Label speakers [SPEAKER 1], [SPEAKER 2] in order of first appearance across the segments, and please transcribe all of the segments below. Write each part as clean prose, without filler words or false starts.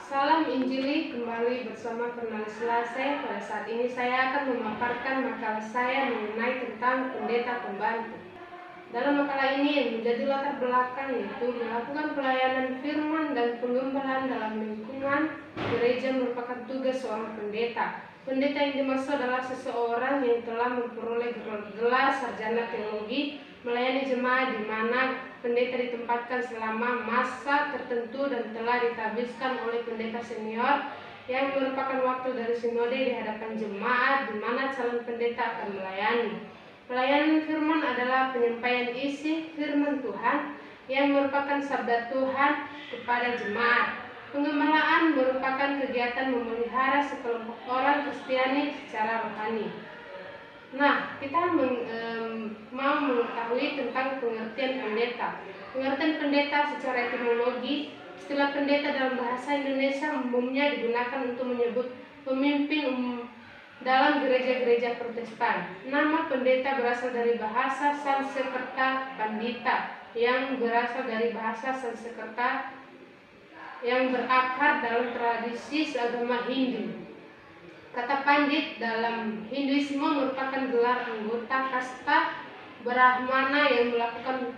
[SPEAKER 1] Salam Injili, kembali bersama Cornelis Lase. Pada saat ini saya akan memaparkan makalah saya mengenai tentang pendeta pembantu. Dalam makalah ini yang menjadi latar belakang yaitu melakukan pelayanan firman dan pengembalaan dalam lingkungan gereja merupakan tugas seorang pendeta. Pendeta yang dimaksud adalah seseorang yang telah memperoleh gelar sarjana teologi, melayani jemaat di mana pendeta ditempatkan selama masa tertentu dan telah ditabiskan oleh pendeta senior yang merupakan waktu dari sinode di hadapan jemaat di mana calon pendeta akan melayani. Pelayanan firman adalah penyampaian isi firman Tuhan yang merupakan sabda Tuhan kepada jemaat. Pengembalaan merupakan kegiatan memelihara sekelompok orang Kristiani secara rohani. Nah, kita mau mengetahui tentang pengertian pendeta. Pengertian pendeta secara etimologi, istilah pendeta dalam bahasa Indonesia umumnya digunakan untuk menyebut pemimpin dalam gereja-gereja Protestan. Nama pendeta berasal dari bahasa Sanskerta pandita, yang berasal dari bahasa Sanskerta yang berakar dalam tradisi agama Hindu. Kata pandit dalam Hinduisme merupakan gelar anggota kasta Brahmana yang melakukan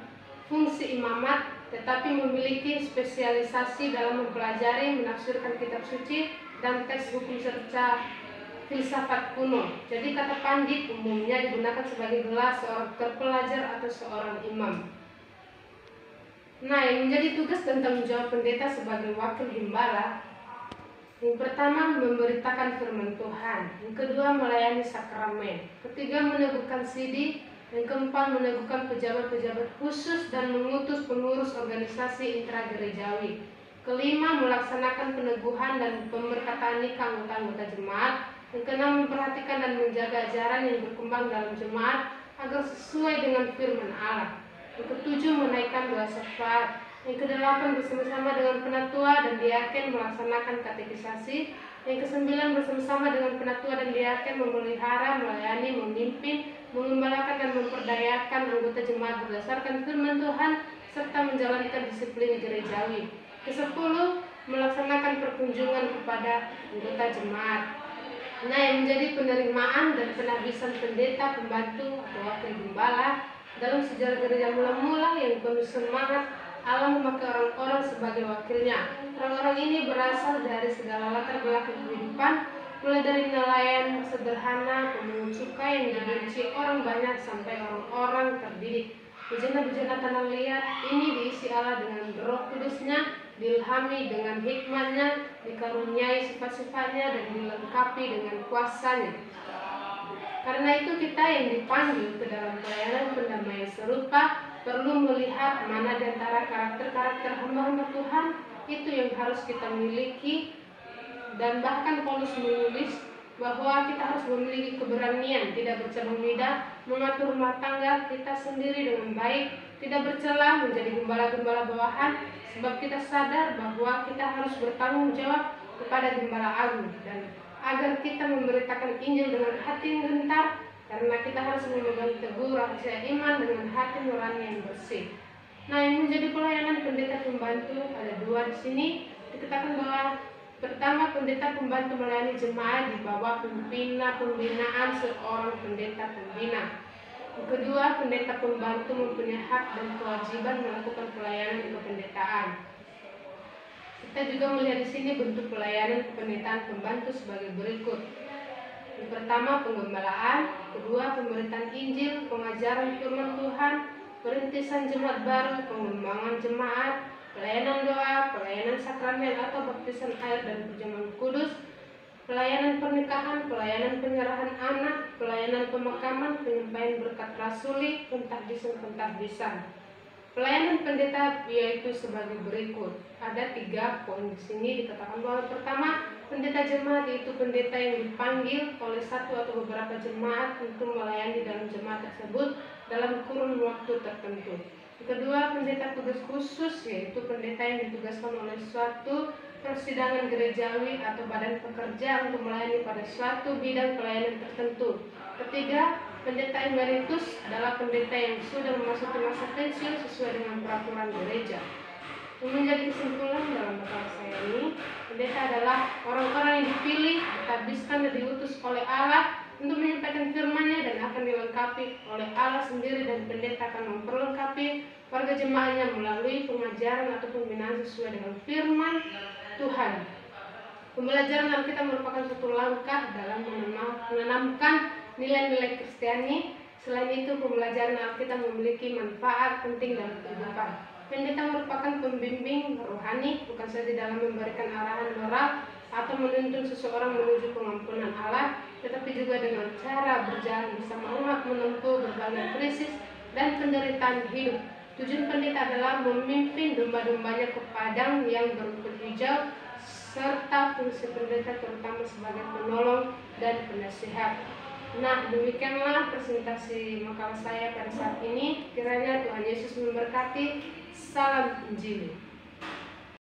[SPEAKER 1] fungsi imamat tetapi memiliki spesialisasi dalam mempelajari, menafsirkan kitab suci dan teks hukum serta filsafat kuno. Jadi kata pandit umumnya digunakan sebagai gelar seorang terpelajar atau seorang imam. Nah, yang menjadi tugas dan tanggung jawab pendeta sebagai wakil gembala, yang pertama memberitakan firman Tuhan, yang kedua melayani sakramen, ketiga meneguhkan sidi, yang keempat meneguhkan pejabat-pejabat khusus dan mengutus pengurus organisasi intragerejawi, kelima melaksanakan peneguhan dan pemberkataan nikah anggota-anggota jemaat, yang keenam memperhatikan dan menjaga ajaran yang berkembang dalam jemaat agar sesuai dengan firman Allah, yang ketujuh menaikkan doa syafaat, yang kedelapan bersama-sama dengan penatua dan diaken melaksanakan katekisasi, yang kesembilan bersama-sama dengan penatua dan diaken memelihara, melayani, memimpin, mengembalakan dan memperdayakan anggota jemaat berdasarkan firman Tuhan serta menjalankan disiplin gerejawi. Kesepuluh melaksanakan perkunjungan kepada anggota jemaat. Nah, yang menjadi penerimaan dan penahbisan pendeta pembantu atau wakil gembala dalam sejarah gereja mula-mula yang penuh semangat, Allah memakai orang-orang sebagai wakilnya. Orang-orang ini berasal dari segala latar belakang kehidupan, mulai dari nelayan sederhana, pemungut cukai yang dibenci orang banyak sampai orang-orang terdidik. Bejana-bejana tanah liat ini diisi Allah dengan Roh Kudusnya, diilhami dengan hikmatnya, dikaruniai sifat-sifatnya dan dilengkapi dengan kuasanya. Karena itu kita yang dipanggil ke dalam pelayanan pendamaian serupa perlu melihat mana di antara karakter-karakter hamba-hamba Tuhan itu yang harus kita miliki, dan bahkan Paulus menulis bahwa kita harus memiliki keberanian, tidak bercabang lidah, mengatur rumah tangga kita sendiri dengan baik, tidak bercela menjadi gembala-gembala bawahan, sebab kita sadar bahwa kita harus bertanggung jawab kepada Gembala Agung, dan agar kita memberitakan Injil dengan hati yang gentar, karena kita harus memegang teguh rahasia iman dengan hati nurani yang bersih. Nah, yang menjadi pelayanan pendeta pembantu ada dua di sini. Dikatakan bahwa pertama, pendeta pembantu melayani jemaat di bawah pembinaan seorang pendeta pembina. Yang kedua, pendeta pembantu mempunyai hak dan kewajiban melakukan pelayanan kependetaan. Kita juga melihat di sini bentuk pelayanan kependetaan pembantu sebagai berikut. Yang pertama, penggembalaan, kedua, pemberitaan Injil, pengajaran firman Tuhan, perintisan jemaat baru, pengembangan jemaat, pelayanan doa, pelayanan sakramen atau baptisan air dan perjamuan kudus, pelayanan pernikahan, pelayanan penyerahan anak, pelayanan pemakaman, penyampaian berkat rasuli, pentahbisan. Pelayanan pendeta yaitu sebagai berikut. Ada 3 poin di sini. Dikatakan bahwa pertama, pendeta jemaat yaitu pendeta yang dipanggil oleh satu atau beberapa jemaat untuk melayani dalam jemaat tersebut dalam kurun waktu tertentu. Kedua, pendeta tugas khusus yaitu pendeta yang ditugaskan oleh suatu persidangan gerejawi atau badan pekerja untuk melayani pada suatu bidang pelayanan tertentu. Ketiga, pendeta emeritus adalah pendeta yang sudah memasuki masa pensiun sesuai dengan peraturan gereja. Yang menjadi kesimpulan dalam makalah saya ini, pendeta pendeta adalah orang-orang yang dipilih, ditabiskan dan diutus oleh Allah untuk menyampaikan firman-Nya dan akan dilengkapi oleh Allah sendiri, dan pendeta akan memperlengkapi warga jemaahnya melalui pengajaran atau pembinaan sesuai dengan firman Tuhan. Pembelajaran Alkitab merupakan suatu langkah dalam menanamkan nilai-nilai Kristiani. Selain itu, pembelajaran Alkitab memiliki manfaat penting dalam kehidupan. Pendeta merupakan pembimbing rohani, bukan saja dalam memberikan arahan moral atau menuntun seseorang menuju pengampunan Allah, tetapi juga dengan cara berjalan bersama umat menempuh berbagai krisis dan penderitaan hidup. Tujuan pendeta adalah memimpin domba-dombanya ke padang yang berumput hijau, serta fungsi pendeta terutama sebagai penolong dan penasihat. Nah, demikianlah presentasi makalah saya pada saat ini. Kiranya Tuhan Yesus memberkati. Salam Injil.